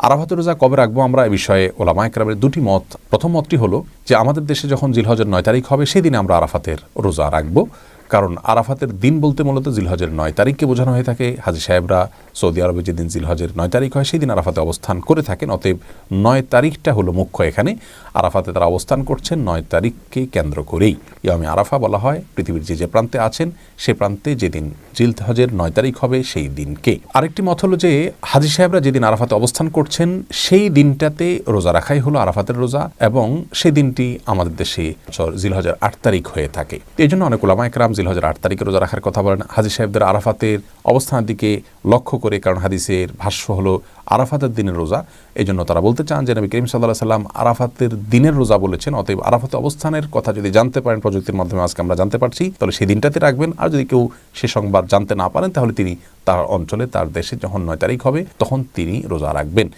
আরাফাতের রোজা কবে রাখবো আমরা, এ বিষয়ে ওলামা ইকরামের দুটি মত। প্রথম মতটি হলো যে আমাদের দেশে যখন জিলহজের 9 তারিখ হবে সেই দিনে আমরা আরাফাতের রোজা রাখবো। কারণ আরাফাতের দিন বলতে মূলত জিলহজের 9 তারিখকে বোঝানো হয়ে থাকে। হাজী সাহেবরা সৌদি আরবে যেদিন জিলহজের 9 তারিখ হয় সেই দিন আরাফাতে অবস্থান করে থাকেন। অতএব 9 তারিখটা হলো মুখ্য এখানে। আরাফাতে তারা অবস্থান করছেন 9 তারিখকে কেন্দ্র করেই। ইয়ামে আরাফা বলা হয় পৃথিবীর যে প্রান্তে আছেন সে প্রান্তে যেদিন জিলহজের 9 তারিখ হবে সেই দিনকে। আরেকটি মত হলো যে হাজী সাহেবরা যেদিন আরাফাতে অবস্থান করছেন সেই দিনটাতে রোজা রাখাই হলো আরাফাতের রোজা, এবং সেই দিনটি আমাদের দেশে জিলহজের 8 তারিখ হয়ে থাকে। এই জন্য অনেক উলামা ইকরাম জিলহজের 8 তারিখে রোজা রাখার কথা বলেন হাজী সাহেবদের আরাফাতের অবস্থানের দিকে লক্ষ্য করে, কারণ হাদিসের ভাষ্য হলো আরাফাতের দিনের রোজা। এই জন্য তারা বলতে চান যে নবী করিম সাল্লাল্লাহু আলাইহি সাল্লাম আরাফাতের দিনের রোজা বলেছেন। অতএব আরাফাতে অবস্থানের কথা যদি জানতে পারেন প্রযুক্তির মাধ্যমে আজকে আমরা জানতে পারছি, তাহলে সেই দিনটাতে রাখবেন। আর যদি কেউ সে সংবাদ জানতে না পারেন তাহলে তিনি তার অঞ্চলে তার দেশে যখন 9 তারিখ হবে তখন তিনি রোজা রাখবেন।